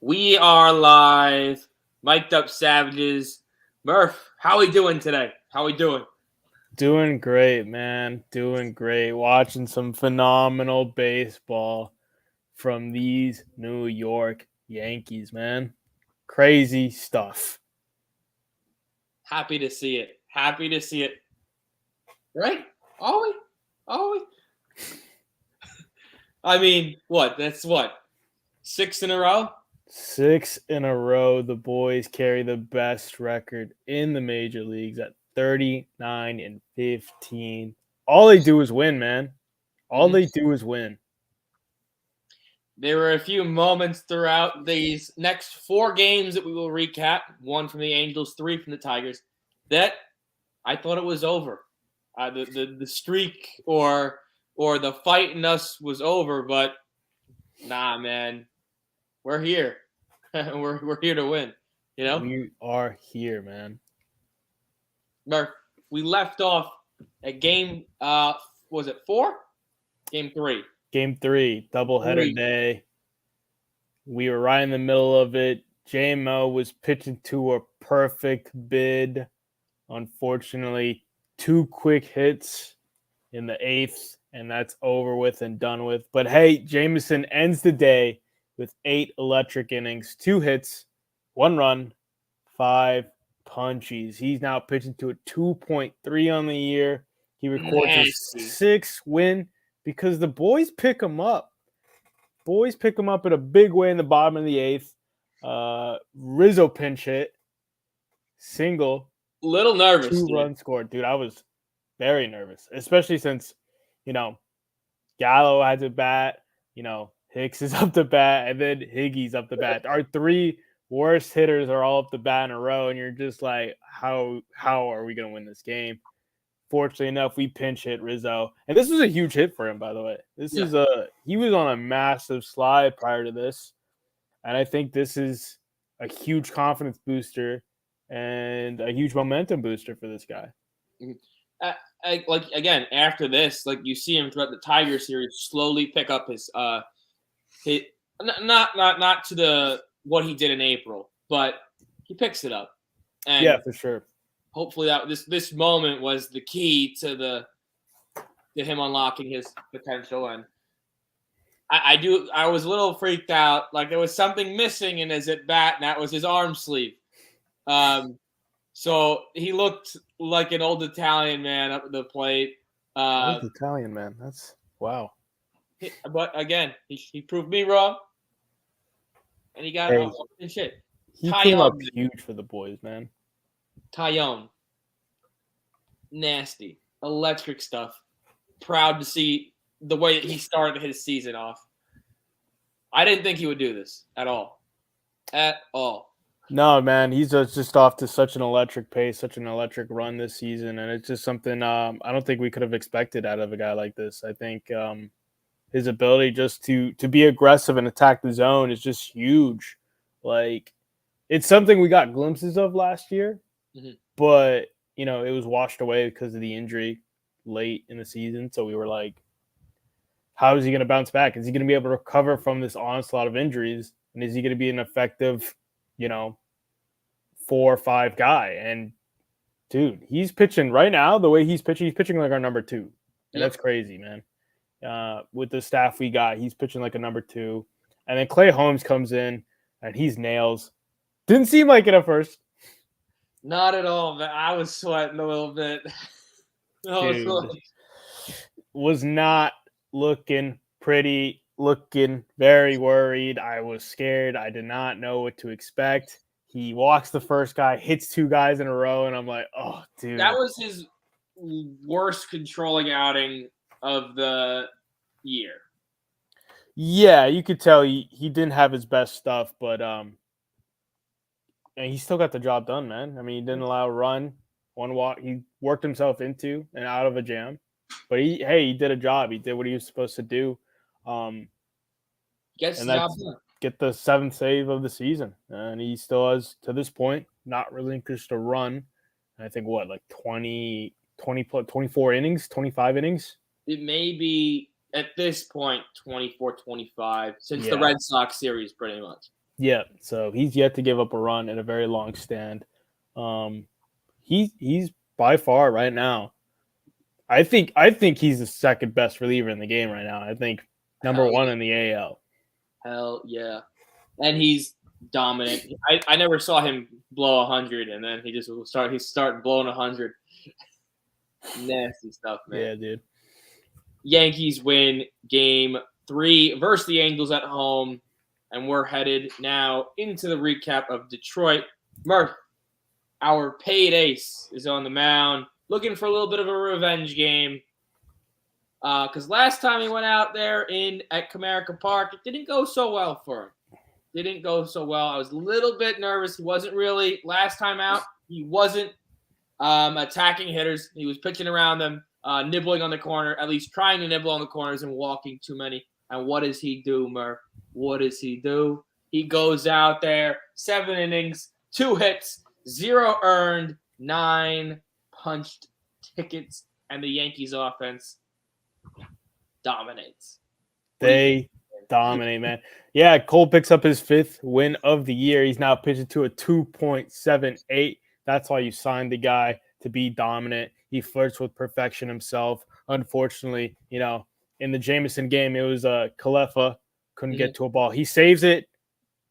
We are live, mic'd up savages. Murph, how we doing today? How we doing? Doing great, man. Doing great. Watching some phenomenal baseball from these New York Yankees, man. Crazy stuff. Happy to see it. Happy to see it. Right? Are we? Are we? I mean, what? That's what? 6 in a row? 6 in a row. The boys carry the best record in the major leagues at 39-15. All they do is win, man. All Mhm. they do is win. There were a few moments throughout these next 4 games that we will recap. 1 from the Angels, 3 from the Tigers. That I thought it was over. The streak or the fight in us was over, but nah, man, we're here. we're here to win. You know, We are here, man. Murph, we left off at game. Was it 4? Game 3. Game 3, doubleheader 3. day. We were right in the middle of it. JMO was pitching to a perfect bid. Unfortunately, 2 quick hits in the eighth, and that's over with and done with. But hey, Jameson ends the day with 8 electric innings, 2 hits, 1 run, 5 punchies. He's now pitching to a 2.3 on the year. He records his Nasty. 6th win because the boys pick him up. Boys pick him up in a big way in the bottom of the eighth. Rizzo pinch hit, single, Little nervous, 2 dude. runs scored. Dude, I was very nervous, especially since, Gallo had to bat, Hicks is up to bat, and then Higgy's up to bat. Our 3 worst hitters are all up to bat in a row, and you're just like, how are we going to win this game? Fortunately enough, we pinch hit Rizzo, and this was a huge hit for him. By the way, Yeah. he was on a massive slide prior to this, and I think this is a huge confidence booster and a huge momentum booster for this guy. Like again, after this, like you see him throughout the Tiger series slowly pick up his not to the what he did in April, but he picks it up. And Yeah, for sure. hopefully that this moment was the key to him unlocking his potential. And I was a little freaked out, like there was something missing in his at bat, and that was his arm sleeve. So he looked like an old Italian man up at the plate. Old Italian man. That's wow. But again, he proved me wrong, and he got Hey, shit. he came up Tyone, huge for the boys, man. Tyone, nasty, electric stuff. Proud to see the way that he started his season off. I didn't think he would do this at all. At all. No, man, he's just off to such an electric pace, such an electric run this season, and it's just something I don't think we could have expected out of a guy like this. I think his ability just to be aggressive and attack the zone is just huge. Like it's something we got glimpses of last year, but it was washed away because of the injury late in the season. So we were like, how is he going to bounce back? Is he going to be able to recover from this onslaught of injuries? And is he going to be an effective, 4 or 5 guy? And dude, he's pitching right now. The way he's pitching like our number 2, and that's crazy, man. With the staff we got, he's pitching like a number 2. And then Clay Holmes comes in and he's nails. Didn't seem like it at first. Not at all, but I was sweating a little bit. Was not looking pretty, looking very worried. I was scared. I did not know what to expect. He walks the first guy, hits 2 guys in a row, and I'm like, oh, dude. That was his worst controlling outing of the year. Yeah, you could tell he didn't have his best stuff, but and he still got the job done, man. I mean, he didn't allow a run, 1 walk. He worked himself into and out of a jam. But he did a job. He did what he was supposed to do. Gets the job done. Get the 7th save of the season. And he still has, to this point, not relinquished a run. And I think, 24 innings, 25 innings? It may be, at this point, 24-25, since the Red Sox series, pretty much. Yeah, so he's yet to give up a run in a very long stand. Um, he's by far right now. I think he's the second best reliever in the game right now. I think number Hell one yeah. in the AL. Hell yeah. And he's dominant. I never saw him blow 100, and then he started blowing 100. Nasty stuff, man. Yeah, dude. Yankees win game 3 versus the Angels at home, and we're headed now into the recap of Detroit. Murph, our paid ace, is on the mound, looking for a little bit of a revenge game. Because last time he went out there at Comerica Park, it didn't go so well for him. Didn't go so well. I was a little bit nervous. He wasn't really last time out. He wasn't attacking hitters. He was pitching around them, nibbling on the corner, at least trying to nibble on the corners and walking too many. And what does he do, Murph? What does he do? He goes out there, 7 innings, 2 hits, 0 earned, 9 punched tickets, and the Yankees offense dominates. They dominate, man. Yeah, Cole picks up his 5th win of the year. He's now pitching to a 2.78. That's why you signed the guy, to be dominant. He flirts with perfection himself. Unfortunately, in the Jameson game, it was Kalefa couldn't get to a ball. He saves it.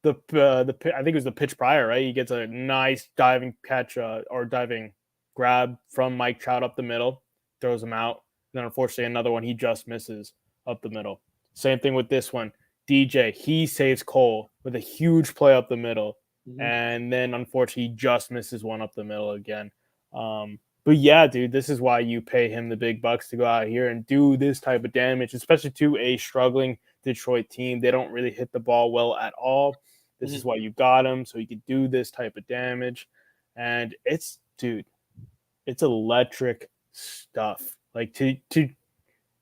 I think it was the pitch prior, right? He gets a nice diving catch or diving grab from Mike Trout up the middle, throws him out. And then unfortunately, another one he just misses up the middle. Same thing with this one. DJ, he saves Cole with a huge play up the middle. And then unfortunately, he just misses one up the middle again. But yeah, dude, this is why you pay him the big bucks to go out here and do this type of damage, especially to a struggling Detroit team. They don't really hit the ball well at all. This is why you got him, so he could do this type of damage. And it's electric stuff. Like to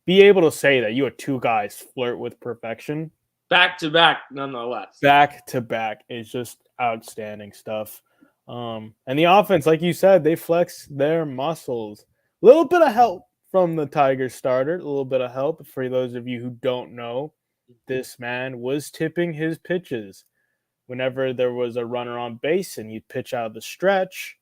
be able to say that you had 2 guys flirt with perfection back to back, nonetheless. Back to back is just outstanding stuff. And the offense, like you said, they flex their muscles. A little bit of help from the Tigers starter. A little bit of help. For those of you who don't know, this man was tipping his pitches. Whenever there was a runner on base and you'd pitch out of the stretch,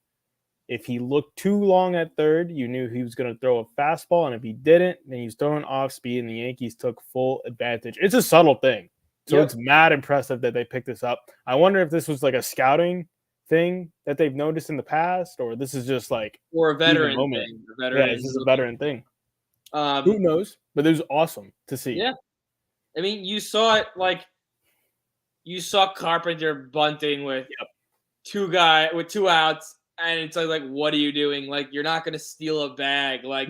if he looked too long at third, you knew he was going to throw a fastball. And if he didn't, then he was throwing off speed, and the Yankees took full advantage. It's a subtle thing. So It's mad impressive that they picked this up. I wonder if this was like a scouting thing that they've noticed in the past, or this is just like or a veteran thing. This is a veteran thing. Who knows? But it was awesome to see. Yeah. I mean, you saw it you saw Carpenter bunting with 2 outs, and it's like, what are you doing? Like, you're not going to steal a bag. Like,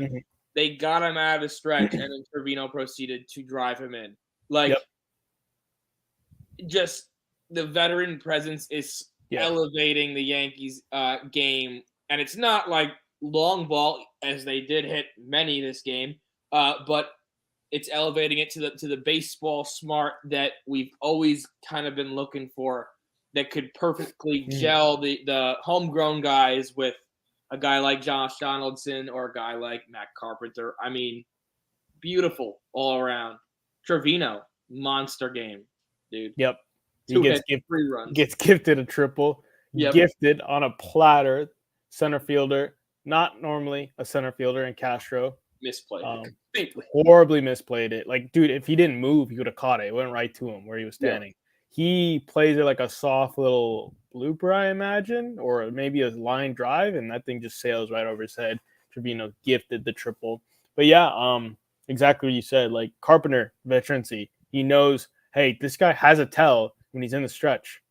they got him out of the stretch, and then Trevino proceeded to drive him in. Like, just the veteran presence is elevating the Yankees game, and it's not like long ball, as they did hit many this game, but it's elevating it to the baseball smart that we've always kind of been looking for, that could perfectly gel the homegrown guys with a guy like Josh Donaldson or a guy like Matt Carpenter. I mean, beautiful all around. Trevino, monster game, dude. Yep. He gets gifted a triple, gifted on a platter. Center fielder, not normally a center fielder in Castro. Misplayed it. Horribly misplayed it. Like, dude, if he didn't move, he would have caught it. It went right to him where he was standing. Yeah. He plays it like a soft little blooper, I imagine, or maybe a line drive, and that thing just sails right over his head. Trevino gifted the triple. But yeah, exactly what you said. Like, Carpenter, veterancy. He knows, hey, this guy has a tell when he's in the stretch.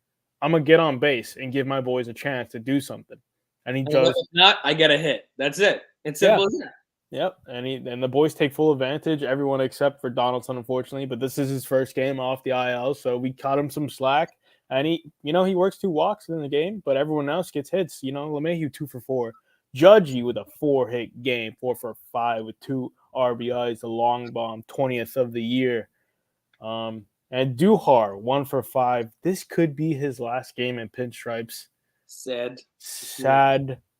I'm going to get on base and give my boys a chance to do something. And he does. If not, I get a hit. That's it. It's simple as that. Yep, and the boys take full advantage. Everyone except for Donaldson, unfortunately, but this is his first game off the IL, so we cut him some slack. And he works 2 walks in the game, but everyone else gets hits. LeMahieu 2 for 4, Judgy with a 4-hit game, 4 for 5 with 2 RBIs, the long bomb, 20th of the year. And Duhar 1 for 5. This could be his last game in pinstripes. Sad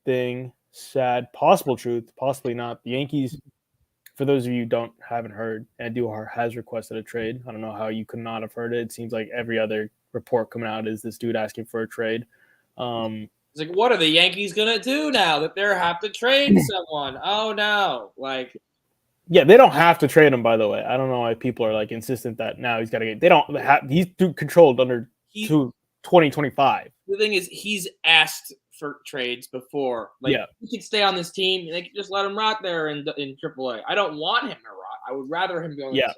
thing. Sad, possible truth, possibly not. The Yankees, for those of you haven't heard, Andujar has requested a trade. I don't know how you could not have heard it. It seems like every other report coming out is this dude asking for a trade. It's like, what are the Yankees gonna do now that they have to trade someone? Oh no! Like, yeah, they don't have to trade him. By the way, I don't know why people are like insistent that now he's got to get. They don't have. He's controlled under 2025. The thing is, he's asked for trades before. Like, he could stay on this team, and they could just let him rot there in AAA. I don't want him to rot. I would rather him go. Yeah,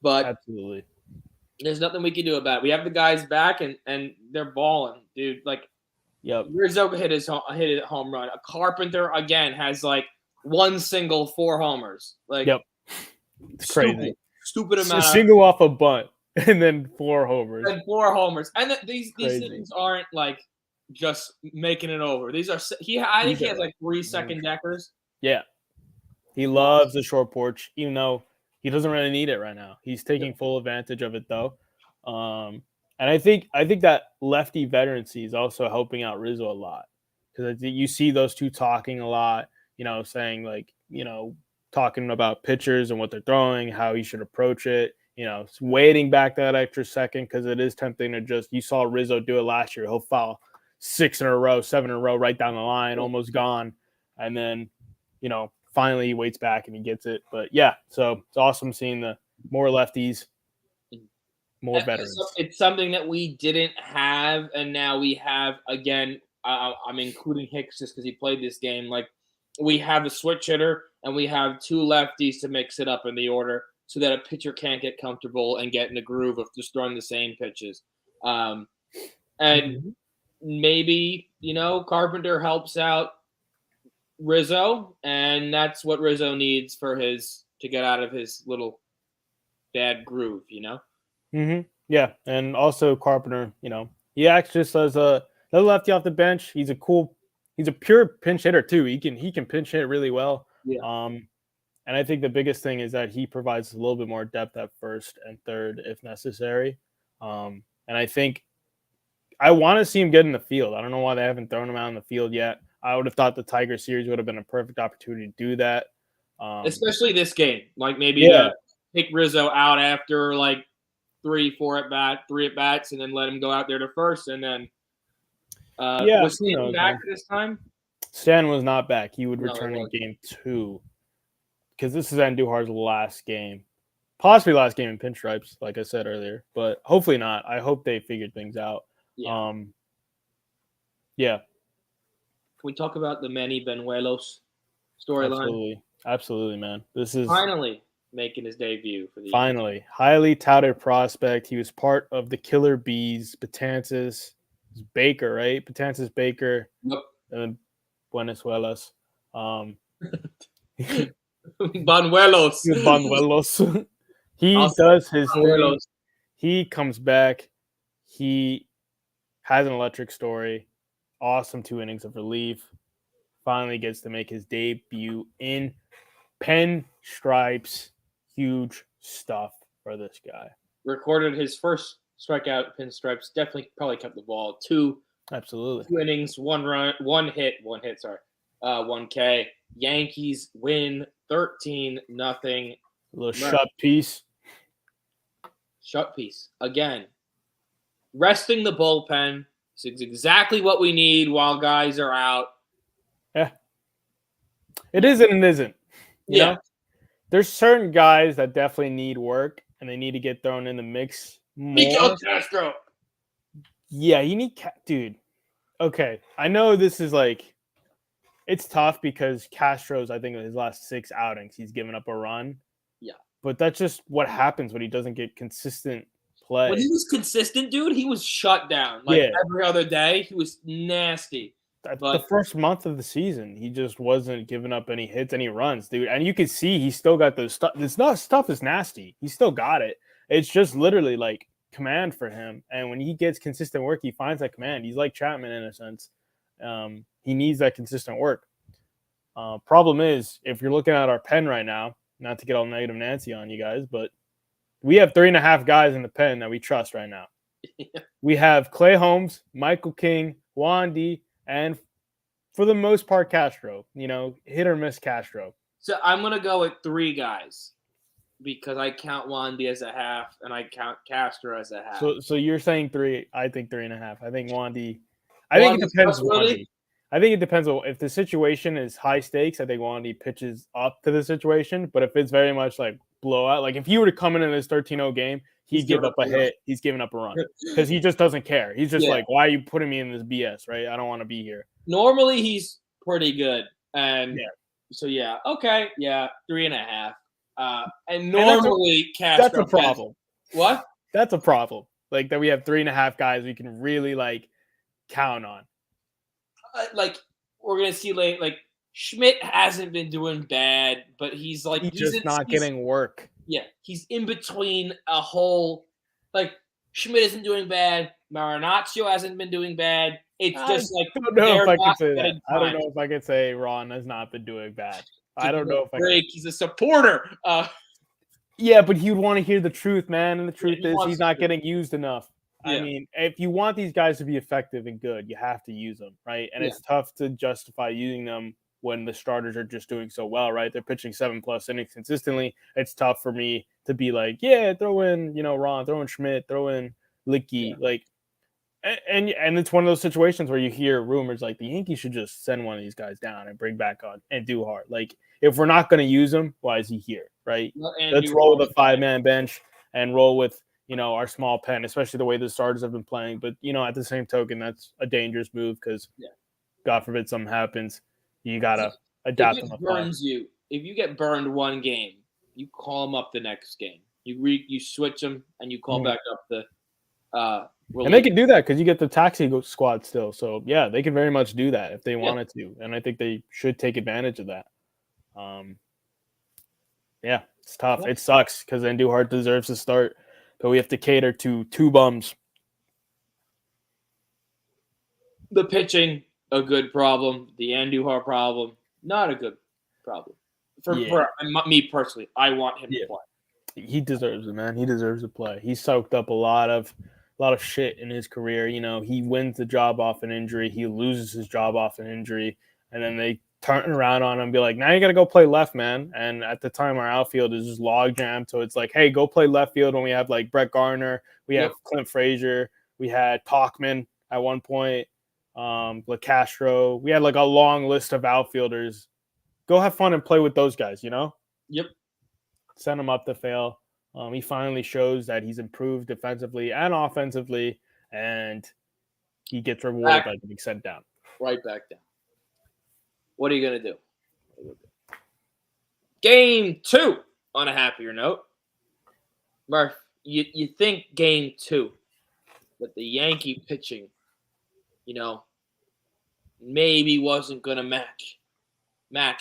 but absolutely. There's nothing we can do about it. We have the guys back, and they're balling, dude. Like, Rizzo hit a home run. A Carpenter again has like one single, 4 homers. Like, it's crazy. Stupid amount. A single off a bunt, and then 4 homers. And these things aren't like just making it over. These are I think he has like 3 second deckers. Yeah, he loves the short porch, even though he doesn't really need it right now. He's taking full advantage of it though. And I think that lefty veterancy is also helping out Rizzo a lot, because you see those two talking a lot, saying like, talking about pitchers and what they're throwing, how he should approach it, waiting back that extra second, because it is tempting to you saw Rizzo do it last year. He'll foul 6 in a row, 7 in a row, right down the line, almost gone. And then, finally he waits back and he gets it. But yeah, so it's awesome seeing the more lefties, more veterans. It's something that we didn't have, and now we have again. I'm including Hicks just because he played this game. Like, we have a switch hitter and we have 2 lefties to mix it up in the order so that a pitcher can't get comfortable and get in the groove of just throwing the same pitches. And maybe, Carpenter helps out Rizzo, and that's what Rizzo needs to get out of his little bad groove, Yeah, and also Carpenter, he acts just as a lefty off the bench. He's a pure pinch hitter too. He can pinch hit really well. Yeah. And I think the biggest thing is that he provides a little bit more depth at first and third if necessary. And I think I want to see him get in the field. I don't know why they haven't thrown him out in the field yet. I would have thought the Tiger series would have been a perfect opportunity to do that. Especially this game. Like, maybe take Rizzo out after like 3 at bats, and then let him go out there to first, and then was Stan back this time? Stan was not back. He would return in game 2, because this is Andujar's last game, possibly last game in pinstripes, like I said earlier, but hopefully not. I hope they figured things out. Yeah. Can we talk about the Manny Benuelos storyline? Absolutely, man. This is finally making his debut for the Yankees. Highly touted prospect. He was part of the Killer Bees, Betances, Baker, right? Betances, Baker, and Buenuelos. Banuelos. He does his thing. He comes back. He has an electric story. Awesome 2 innings of relief. Finally gets to make his debut in pinstripes. Huge stuff for this guy. Recorded his first strikeout pinstripes. Definitely probably kept the ball. 2 innings, 1 run, 1 hit. 1K. Yankees win 13-0. A little shut piece. Shut piece. Again, resting the bullpen. It's exactly what we need while guys are out. Yeah. It is and it isn't. You know? There's certain guys that definitely need work, and they need to get thrown in the mix more. Miguel Castro. Yeah, you need dude. Okay, I know this is like, it's tough because Castro's, I think, in his last 6 outings, he's given up a run. Yeah. But that's just what happens when he doesn't get consistent play. When he was consistent, dude, he was shut down. Every other day, he was nasty. The first month of the season, he just wasn't giving up any hits, any runs, dude. And you can see he still got those stuff. Stuff is nasty. He still got it. It's just literally like command for him. And when he gets consistent work, he finds that command. He's like Chapman in a sense. He needs that consistent work. Problem is, if you're looking at our pen right now, not to get all negative Nancy on you guys, but we have 3.5 guys in the pen that we trust right now. We have Clay Holmes, Michael King, Wandy, and for the most part, Castro. Hit or miss Castro. So I'm going to go with 3 guys because I count Wandy as a half and I count Castro as a half. So you're saying 3? I think 3.5. I think Wandy. I think it Wandy's depends. trustworthy? Wandy. I think it depends on if the situation is high stakes. I think Wandy pitches up to the situation. But if it's very much like blowout, like if he were to come in this 13-0 game, He's he'd give giving up a up a run. hit. He's giving up a run because he just doesn't care. He's just Yeah. like, why are you putting me in this BS? Right? I don't want to be here. Normally he's pretty good, and Yeah. so yeah, okay, yeah, 3.5. And that's a- normally Castro That's a problem. What? That's a problem. Like that we have 3.5 guys we can really like count on. Like we're gonna see like Schmidt hasn't been doing bad, but he's Just not getting work. Yeah, he's in between a whole. Like Schmidt isn't doing bad, Marinaccio hasn't been doing bad. It's just like I don't know they're if I not can say that. getting I don't time. know if I can say Ron has not been doing bad. I Give don't him know a if I break. He's a supporter. Yeah, but he'd want to hear the truth, man. And the truth he is wants he's the not truth. getting used enough. I Yeah. mean, if you want these guys to be effective and good, you have to use them, right? And Yeah. it's tough to justify using them when the starters are just doing so well, right? They're pitching 7+ innings consistently. It's tough for me to be like, yeah, throw in, Ron, throw in Schmidt, throw in Licky, Yeah. like, and it's one of those situations where you hear rumors like the Yankees should just send one of these guys down and bring back on and do hard. Like, if we're not going to use him, why is he here, right? Let's roll with a 5-man bench and roll with, our small pen, especially the way the starters have been playing. But, at the same token, that's a dangerous move because, God forbid something happens. You got to adapt on the fly. If you get burned one game, you call him up the next game. You switch him and you call back up the and they can do that because you get the taxi squad still. So, yeah, they can very much do that if they wanted to. And I think they should take advantage of that. Yeah, it's tough. It sucks because Andujar deserves to start, but we have to cater to 2 bums. The pitching, a good problem. The Andujar problem, not a good problem. For me personally, I want him to play. He deserves it, man. He deserves to play. He soaked up a lot of shit in his career. He wins the job off an injury. He loses his job off an injury, and then they turn around on him and be like, now you got to go play left, man. And at the time, our outfield is just log jammed. So it's like, hey, go play left field when we have like Brett Garner, we have Clint Frazier, we had Talkman at one point, LaCastro. We had like a long list of outfielders. Go have fun and play with those guys, Yep. Send him up to fail. He finally shows that he's improved defensively and offensively, and he gets rewarded by getting sent down. Right back down. What are you going to do? Game 2, on a happier note. Murph, you think game 2, but the Yankee pitching, maybe wasn't going to match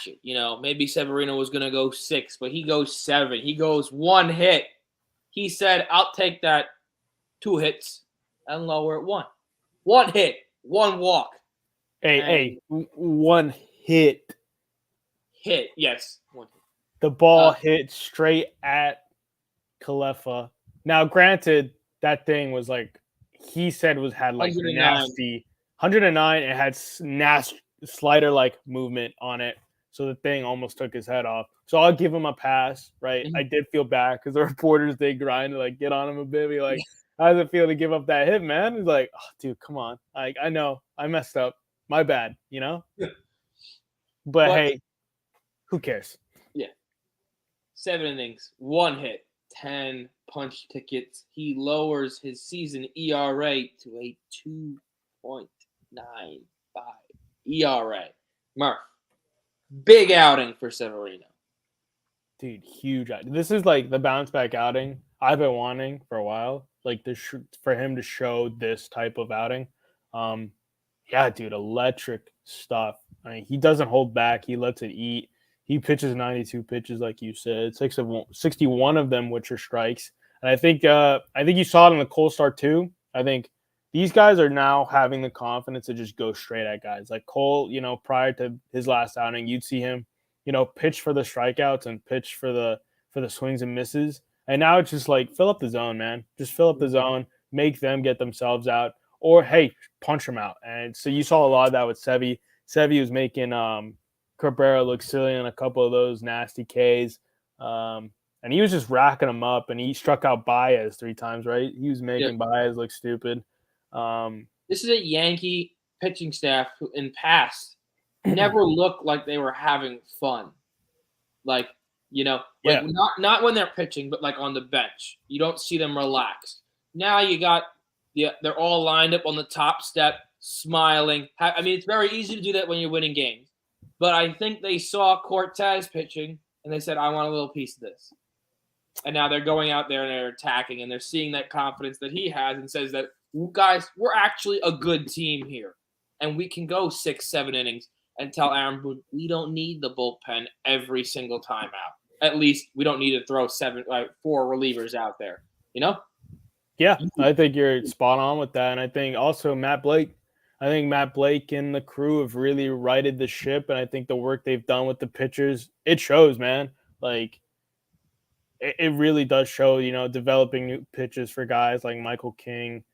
it. Maybe Severino was going to go 6, but he goes 7. He goes 1 hit. He said, I'll take that 2 hits and lower it 1. 1 hit, 1 walk. Hey, 1 hit. Yes. 1 hit. The ball hit straight at Kalefa. Now, granted, that thing was like, he said had like 109. nasty 109. It had nasty slider-like movement on it. So the thing almost took his head off. So I'll give him a pass, right? Mm-hmm. I did feel bad because the reporters, they grind to like get on him a bit. Be like, how does it feel to give up that hit, man? He's like, oh, dude, come on. Like, I know I messed up. My bad, But hey, who cares? Yeah. 7 innings, 1 hit, 10 punch tickets. He lowers his season ERA to a 2.95 ERA. Murph, big outing for Severino. Dude, huge. This is like the bounce back outing I've been wanting for a while. Like for him to show this type of outing. Yeah, dude, electric stuff. I mean, he doesn't hold back. He lets it eat. He pitches 92 pitches, like you said, 61 of them, which are strikes. And I think you saw it in the Cole start too. I think these guys are now having the confidence to just go straight at guys. Like Cole, prior to his last outing, you'd see him, pitch for the strikeouts and pitch for the swings and misses. And now it's just like, fill up the zone, man. Just fill up the zone, make them get themselves out, or hey, punch them out. And so you saw a lot of that with Sevy. Sevy was making Cabrera look silly on a couple of those nasty Ks. and he was just racking them up, and he struck out Baez 3 times, right? He was making Baez look stupid. This is a Yankee pitching staff who, in past, never looked like they were having fun. Like, not when they're pitching, but like on the bench. You don't see them relaxed. Now you got they're all lined up on the top step, smiling. I mean, it's very easy to do that when you're winning games. But I think they saw Cortez pitching, and they said, I want a little piece of this. And now they're going out there and they're attacking, and they're seeing that confidence that he has and says that, guys, we're actually a good team here. And we can go 6-7 innings and tell Aaron Boone, we don't need the bullpen every single time out. At least we don't need to throw 4 relievers out there, Yeah, I think you're spot on with that. And I think also Matt Blake and the crew have really righted the ship. And I think the work they've done with the pitchers, it shows, man. Like, it really does show, developing new pitches for guys like Michael King,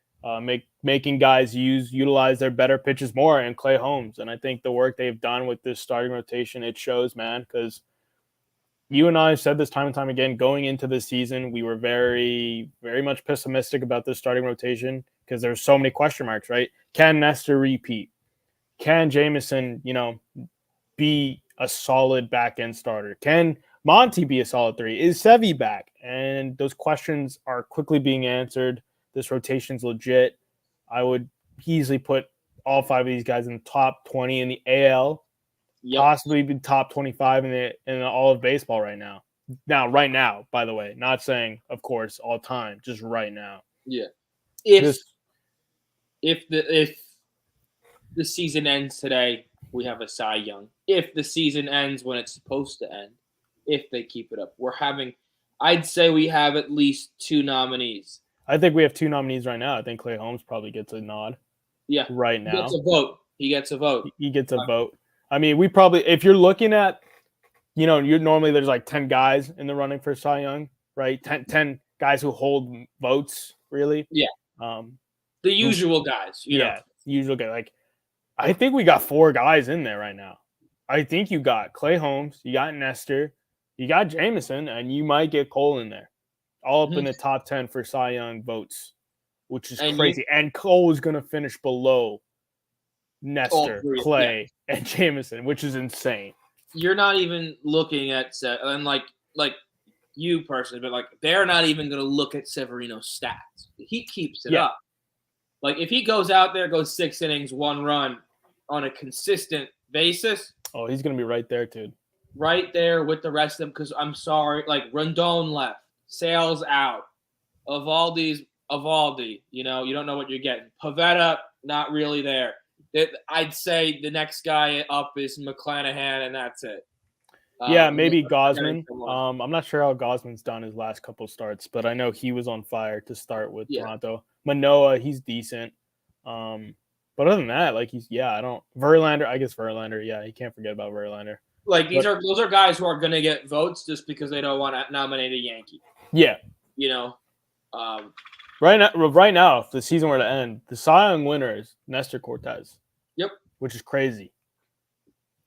making guys utilize their better pitches more, and Clay Holmes. And I think the work they've done with this starting rotation, it shows, man, because you and I have said this time and time again, going into this season, we were very, very much pessimistic about this starting rotation because there's so many question marks, right? Can Nestor repeat? Can Jameson, be a solid back-end starter? Can Monty be a solid 3? Is Sevy back? And those questions are quickly being answered. This rotation's legit. I would easily put all 5 of these guys in the top 20 in the AL, possibly be top 25 in all of baseball right now. Right now, by the way, not saying, of course, all time, just right now. Yeah. If the season ends today, we have a Cy Young. If the season ends when it's supposed to end, if they keep it up, I'd say we have at least 2 nominees. I think we have 2 nominees right now. I think Clay Holmes probably gets a nod. Yeah. Right now. He gets a vote. He gets a vote. I mean, we probably, if you're looking at, you're normally there's like 10 guys in the running for Cy Young, right? 10 guys who hold votes, really. Yeah. The usual guys. Usual guy. Like, I think we got 4 guys in there right now. I think you got Clay Holmes, you got Nestor, you got Jameson, and you might get Cole in there. All up in the top 10 for Cy Young votes, which is crazy. And Cole is going to finish below Nestor, Clay, and Jameson, which is insane. You're not even looking at and like you personally, but like they're not even going to look at Severino's stats. He keeps it up. Like if he goes out there, goes 6 innings, 1 run on a consistent basis. Oh, he's going to be right there, dude. Right there with the rest of them, because I'm sorry, like Rondon left, Sales out, Evaldi, you don't know what you're getting. Pavetta, not really there. I'd say the next guy up is McClanahan, and that's it. Maybe Gosman. I'm not sure how Gosman's done his last couple starts, but I know he was on fire to start with Toronto. Manoah, he's decent. But other than that, like Verlander, I guess Verlander, you can't forget about Verlander. Like those are guys who are going to get votes just because they don't want to nominate a Yankee. Yeah. Right now, if the season were to end, the Cy Young winner is Nestor Cortez. Yep. Which is crazy.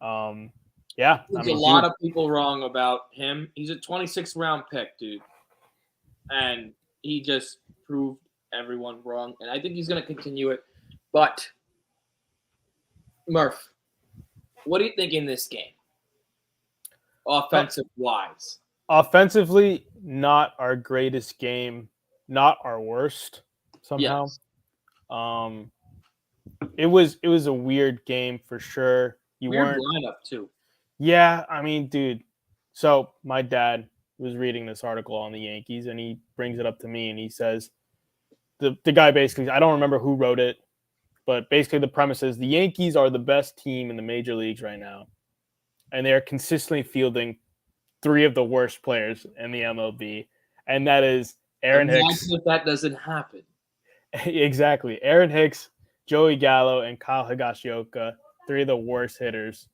There's a lot of people wrong about him. He's a 26th round pick, dude. And he just proved everyone wrong. And I think he's going to continue it. But, Murph, what do you think in this game? Offensive-wise. Offensively, not our greatest game. Not our worst, somehow. Yes. It was a weird game for sure. Weird lineup, too. Yeah, I mean, dude. So my dad was reading this article on the Yankees, and he brings it up to me, and he says, the guy basically, I don't remember who wrote it, but basically the premise is the Yankees are the best team in the major leagues right now, and they are consistently fielding 3 of the worst players in the MLB, and that is Aaron Hicks. Imagine if that doesn't happen. Exactly. Aaron Hicks, Joey Gallo, and Kyle Higashioka, 3 of the worst hitters.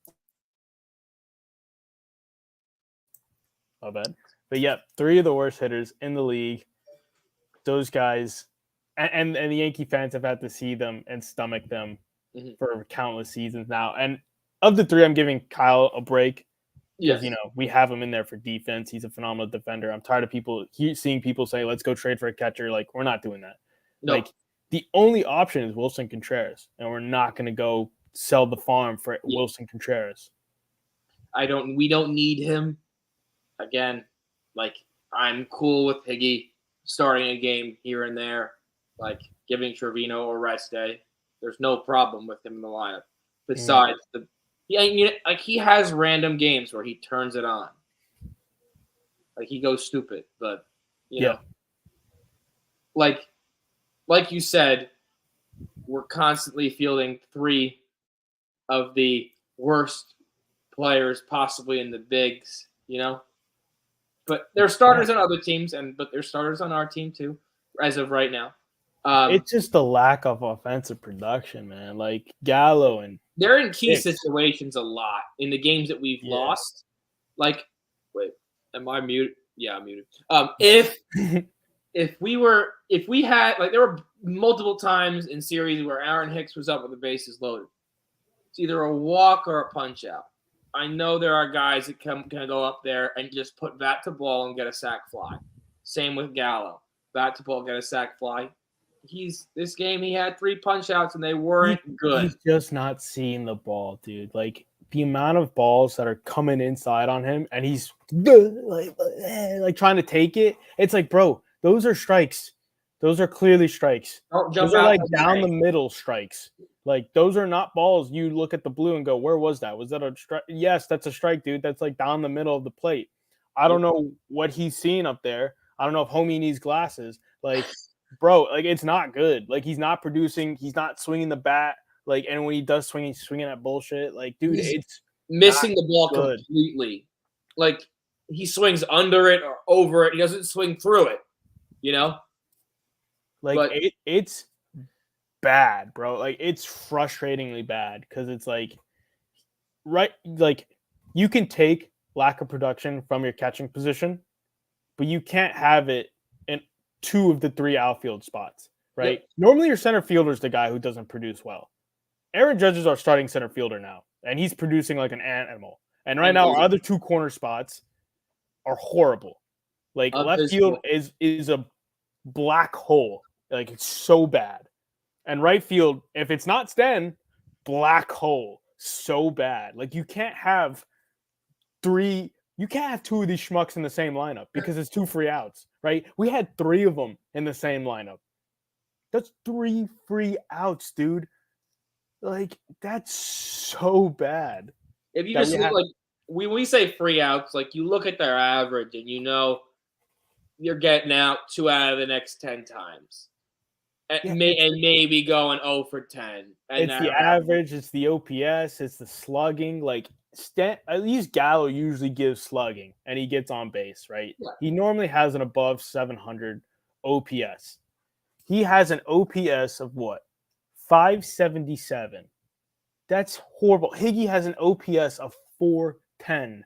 My bad. But 3 of the worst hitters in the league. Those guys, and the Yankee fans have had to see them and stomach them for countless seasons now. And of the 3, I'm giving Kyle a break. because Yes. we have him in there for defense. He's a phenomenal defender. I'm tired of seeing people say, "Let's go trade for a catcher." Like, we're not doing that. No. Like, the only option is Wilson Contreras, and we're not going to go sell the farm for Wilson Contreras. We don't need him. Again, like, I'm cool with Higgy starting a game here and there, like giving Trevino a rest day. There's no problem with him in the lineup. Besides he has random games where he turns it on. Like, he goes stupid, but you know, like you said, we're constantly fielding 3 of the worst players possibly in the bigs, But they're starters on other teams, but they're starters on our team too, as of right now. It's just the lack of offensive production, man. Like, Gallo and they're in key situations a lot in the games that we've lost. Like, wait, am I muted? Yeah, I'm muted. If we had, like, there were multiple times in series where Aaron Hicks was up with the bases loaded. It's either a walk or a punch out. I know there are guys that can go up there and just put bat to ball and get a sac fly. Same with Gallo. Bat to ball, get a sac fly. This game he had 3 punch outs and they weren't good. He's just not seeing the ball, dude. Like, the amount of balls that are coming inside on him and he's like trying to take it. It's like, bro, those are strikes. Those are clearly strikes. Those are like down the middle strikes. Like, those are not balls you look at the blue and go, where was that? Was that a strike? Yes, that's a strike, dude. That's like down the middle of the plate. I don't know what he's seeing up there. I don't know if homie needs glasses. Like, bro, like, it's not good. Like, he's not producing. He's not swinging the bat. Like, and when he does swing, he's swinging at bullshit. Like, dude, it's missing the ball completely. Like, he swings under it or over it. He doesn't swing through it, Like, it's bad, bro. Like, it's frustratingly bad because it's like, like, you can take lack of production from your catching position, but you can't have it in 2 of the 3 outfield spots, right? Yep. Normally, your center fielder is the guy who doesn't produce well. Aaron Judge is our starting center fielder now, and he's producing like an animal. And right now, our other 2 corner spots are horrible. Like, left field is a black hole. Like, it's so bad. And right field, if it's not Sten, black hole. So bad. Like, you can't have 2 of these schmucks in the same lineup because it's 2 free outs, right? We had 3 of them in the same lineup. That's 3 free outs, dude. Like, that's so bad. If you just look, like, when we say free outs, like, you look at their average and you're getting out 2 out of the next 10 times. And maybe going 0 for 10. And it's the average, it's the OPS, it's the slugging. Like, at least Gallo usually gives slugging and he gets on base, right? Yeah. He normally has an above 700 OPS. He has an OPS of what? 577. That's horrible. Higgy has an OPS of 410.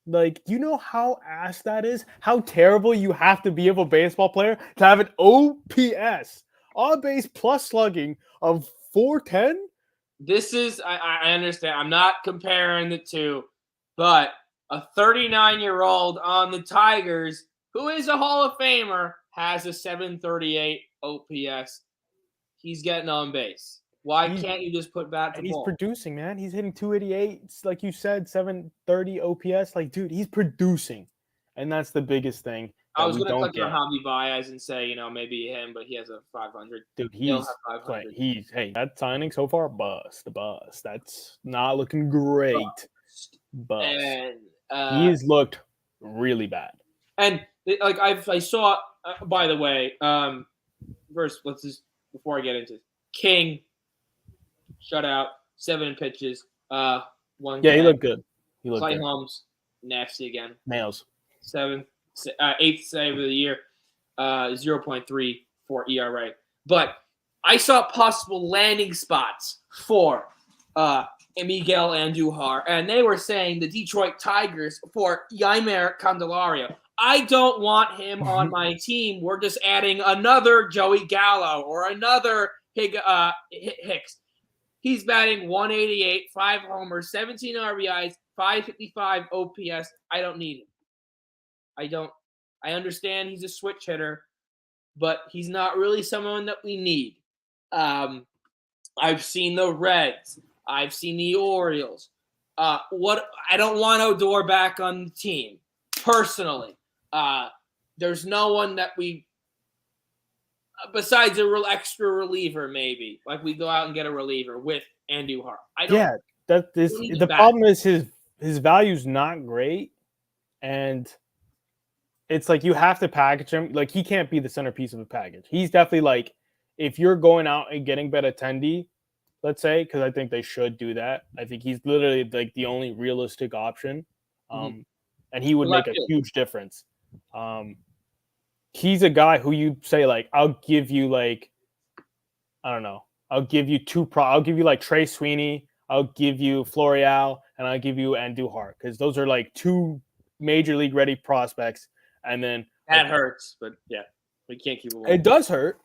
Like, do you know how ass that is? How terrible you have to be of a baseball player to have an OPS on base plus slugging of 410? This is, I understand. I'm not comparing the 2, but a 39-year-old on the Tigers, who is a Hall of Famer, has a 738 OPS. He's getting on base. Why can't you just put bat to ball? He's producing, man. He's hitting 288. Like you said, 730 OPS. Like, dude, he's producing. And that's the biggest thing. I was going to click on Javi Baez and say, maybe him, but he has a 500. Dude, he's playing. Hey, that signing so far, bust. That's not looking great. Bust. And, he's looked really bad. And, like, I saw, by the way, first, let's just, before I get into it, King, shutout, 7 pitches, 1. Yeah, he looked good. Clay Holmes, nasty again. Nails. 8th save of the year, 0.34 ERA. But I saw possible landing spots for Miguel Andujar, and they were saying the Detroit Tigers for Yeimer Candelario. I don't want him on my team. We're just adding another Joey Gallo or another Hicks. He's batting 188, 5 homers, 17 RBIs, 555 OPS. I don't need him. I don't. I understand he's a switch hitter, but he's not really someone that we need. I've seen the Reds. I've seen the Orioles. What I don't want Odor back on the team personally. There's no one that we besides a real extra reliever, maybe like we go out and get a reliever with Andujar. I don't. Yeah, the problem is his value's not great, and it's like you have to package him. Like he can't be the centerpiece of a package. He's definitely like if you're going out and getting Benintendi, let's say, because I think they should do that. I think he's literally like the only realistic option, and he would make a huge difference. He's a guy who you say like I'll give you like I don't know. I'll give you I'll give you like Trey Sweeney. I'll give you Florial, and I'll give you Andujar because those are like two major league ready prospects. And then that hurts, but yeah, we can't keep it. It does hurt.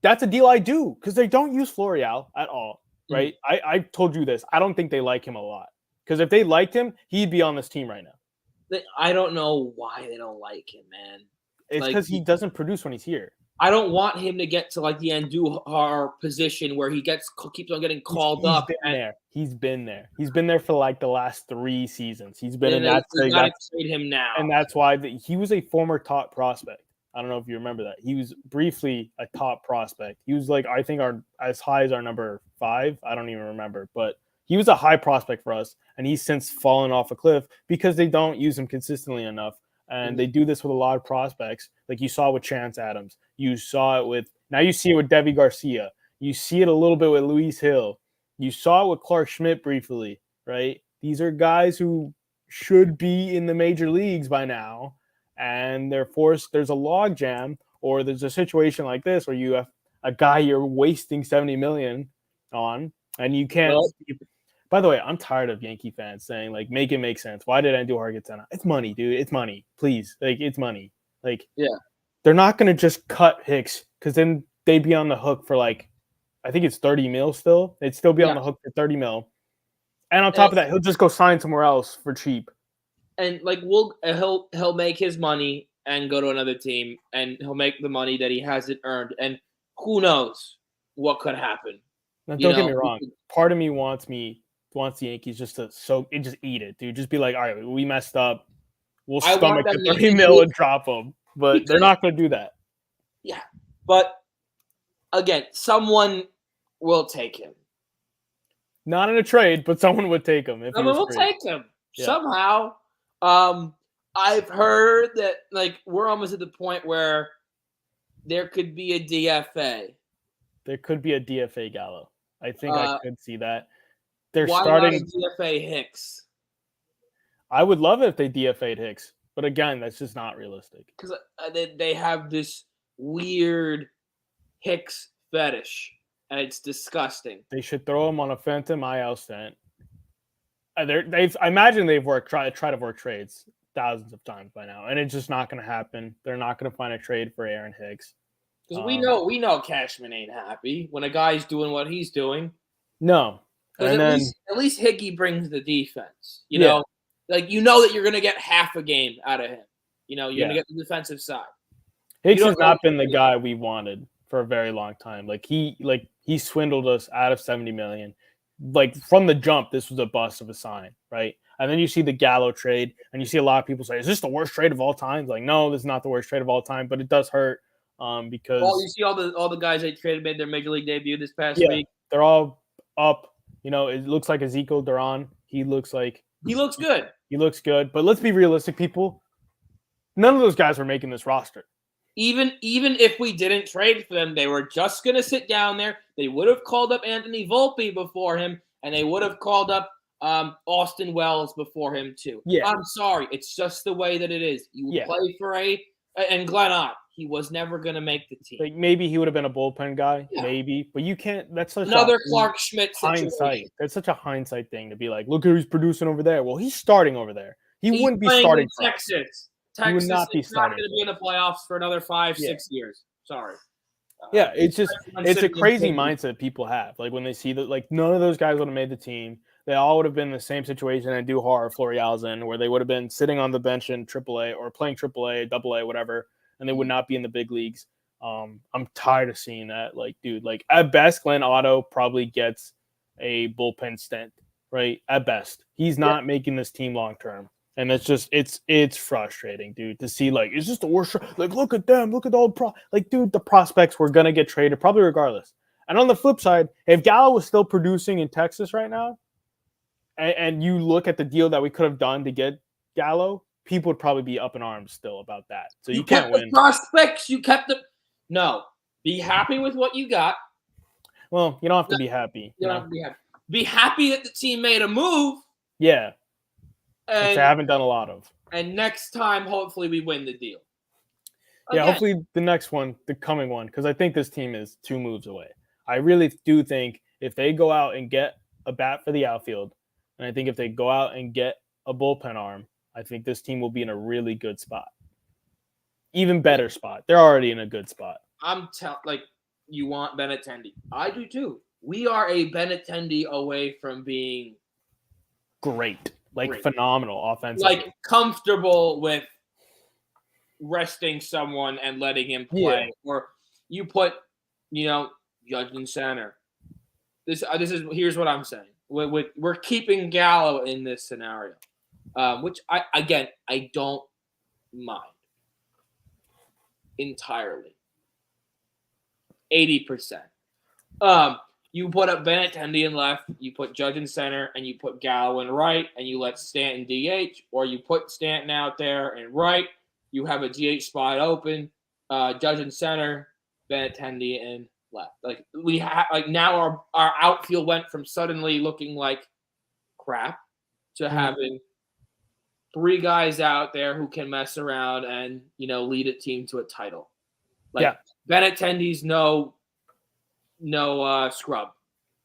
That's a deal I do because they don't use Florial at all, right? I told you this. I don't think they like him a lot because if they liked him, he'd be on this team right now. I don't know why they don't like him, man. It's because he doesn't produce when he's here. I don't want him to get to like the Andujar position where he keeps on getting called up. He's been there. He's been there for like the last 3 seasons. He's been in that. Trade him now, and that's why he was a former top prospect. I don't know if you remember that. He was briefly a top prospect. He was like I think as high as our number 5. I don't even remember, but he was a high prospect for us, and he's since fallen off a cliff because they don't use him consistently enough. And they do this with a lot of prospects, like you saw with Chance Adams. You saw it now you see it with Devi Garcia. You see it a little bit with Luis Hill. You saw it with Clark Schmidt briefly, right? These are guys who should be in the major leagues by now, and they're forced. There's a log jam, or there's a situation like this where you have a guy you're wasting $70 million on, and you can't. Well, by the way, I'm tired of Yankee fans saying, like, make it make sense. Why did Andujar get sent out? It's money, dude. It's money. Please. Like, it's money. Like, yeah. They're not going to just cut Hicks because then they'd be on the hook for, like, I think it's 30 mil still. They'd still be on the hook for 30 mil. And on top of that, he'll just go sign somewhere else for cheap. And, like, he'll make his money and go to another team, and he'll make the money that he hasn't earned. And who knows what could happen. Now, don't get me wrong. Part of me wants the Yankees just to just eat it, dude. Just be like, all right, we messed up. We'll stomach the 30 mil and drop them. But they're not going to do that. Yeah. But, again, someone will take him. Not in a trade, but someone would take him. Someone will take him somehow. I've heard that, like, we're almost at the point where there could be a DFA. There could be a DFA Gallo. I think I could see that. Why starting not DFA Hicks? I would love it if they DFA'd Hicks, but again, that's just not realistic. Because they have this weird Hicks fetish, and it's disgusting. They should throw him on a phantom IL stent. I imagine they've tried to work trades thousands of times by now, and it's just not going to happen. They're not going to find a trade for Aaron Hicks. Because we know Cashman ain't happy when a guy's doing what he's doing. No. And at least Hickey brings the defense. You know, like that you're gonna get half a game out of him. You know, you're gonna get the defensive side. Hicks has not been the guy we wanted for a very long time. Like he swindled us out of $70 million. Like from the jump, this was a bust of a sign, right? And then you see the Gallo trade, and you see a lot of people say, "Is this the worst trade of all time?" Like, no, this is not the worst trade of all time, but it does hurt because. Well, you see all the guys they traded made their major league debut this past week. They're all up. You know, it looks like Ezekiel Duran. He looks good. He looks good. But let's be realistic, people. None of those guys were making this roster. Even if we didn't trade for them, they were just going to sit down there. They would have called up Anthony Volpe before him, and they would have called up Austin Wells before him too. Yeah. I'm sorry. It's just the way that it is. You play for and Glenn Ott. He was never going to make the team. Like maybe he would have been a bullpen guy, maybe, but you can't. That's such another Clark Schmidt hindsight. Situation. That's such a hindsight thing to be like, look who he's producing over there. Well, he's starting over there. He's wouldn't be starting in Texas. He would not be starting. Not going to be in the playoffs for another 5-6 years. Sorry. It's a crazy mindset people have. Like when they see that, like none of those guys would have made the team. they all would have been in the same situation and Duhar or Florial's in, where they would have been sitting on the bench in AAA or playing AAA, AA, whatever, and they would not be in the big leagues. I'm tired of seeing that. Like, dude, like at best, Glenn Otto probably gets a bullpen stint, right? At best, he's not making this team long term. And it's just it's frustrating, dude, to see like it's just the worst. Like, look at them, look at all like, dude, the prospects were gonna get traded probably regardless. And on the flip side, if Gallo was still producing in Texas right now, and you look at the deal that we could have done to get Gallo, people would probably be up in arms still about that. So you can't win. The prospects, you kept the no. Be happy with what you got. Well, you don't have to be happy. You don't have to be happy. Be happy that the team made a move. Yeah. And which I haven't done a lot of. And next time, hopefully, we win the deal. Yeah, hopefully the next one, the coming one, because I think this team is 2 moves away. I really do think if they go out and get a bat for the outfield, and I think if they go out and get a bullpen arm, I think this team will be in a really good spot. Even better spot. They're already in a good spot. You want Benintendi. I do too. We are a Benintendi away from being great. Phenomenal offensively. Like comfortable with resting someone and letting him play. Yeah. Or you put, Judge in center. Here's what I'm saying. We're keeping Gallo in this scenario, which I don't mind entirely. 80%. You put up Benintendi in left, you put Judge in center, and you put Gallo in right, and you let Stanton DH, or you put Stanton out there in right. You have a DH spot open, Judge in center, Benintendi in left. Now our outfield went from suddenly looking like crap to having 3 guys out there who can mess around and lead a team to a title. Benintendi's no scrub.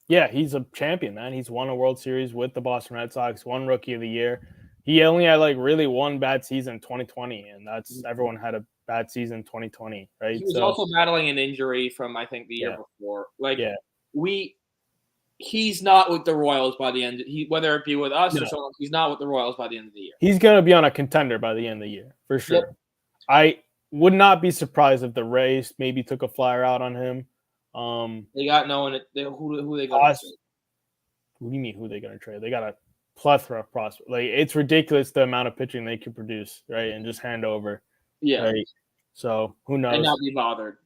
Yeah, he's a champion, man. He's won a World Series with the Boston Red Sox, won Rookie of the Year. He only had really one bad season in 2020, and everyone had a bad season in 2020, right? He was also battling an injury from I think the year before. He's not with the Royals by the end. Whether it be with us or someone, he's not with the Royals by the end of the year. He's gonna be on a contender by the end of the year for sure. Yep. I would not be surprised if the Rays maybe took a flyer out on him. They got no one. Who they got? What do you mean? Who they gonna trade? They got a plethora of prospects. It's ridiculous the amount of pitching they can produce, right? And just hand over. Yeah. Right? So who knows? And not be bothered.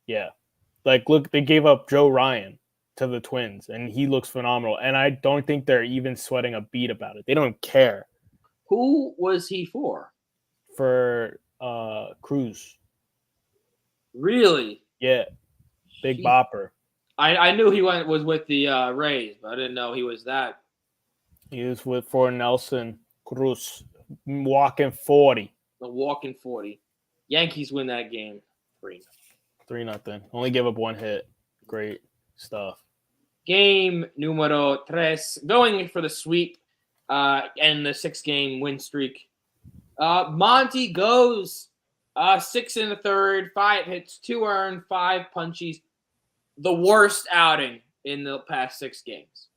Yeah. Look, they gave up Joe Ryan to the Twins, and he looks phenomenal. And I don't think they're even sweating a beat about it. They don't care. Who was he for? For Cruz. Really? Yeah. Big bopper. I knew he was with the Rays, but I didn't know he was that. He was for Nelson Cruz, walking 40. The walking 40. Yankees win that game 3-0. Only gave up 1 hit. Great stuff. Game numero 3. Going for the sweep and the 6-game win streak. Monty goes 6 in the third, 5 hits, 2 earned, 5 punchies. The worst outing in the past 6 games.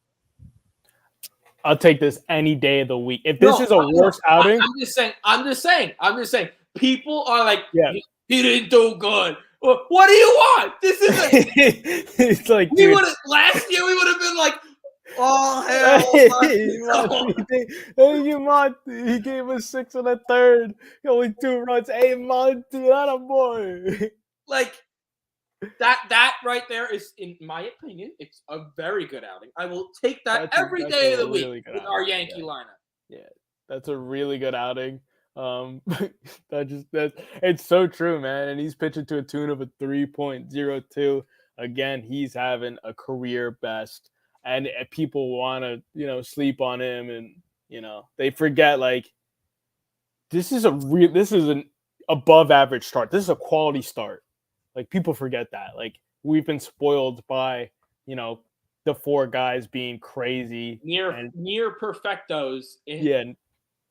I'll take this any day of the week. If this is a worst outing, I'm just saying. People are like, he didn't do good. What do you want? This isn't. It's like last year we would have been like, oh hell, Monty. He gave us 6 in the third. Only 2 runs. Hey, Monty, that a boy. That right there is, in my opinion, it's a very good outing. I will take that every day of the week with our Yankee lineup. Yeah, that's a really good outing. It's so true, man. And he's pitching to a tune of a 3.02. Again, he's having a career best, and people want to sleep on him, and they forget this is an above average start. This is a quality start. People forget that. We've been spoiled by, the 4 guys being crazy. Near perfectos.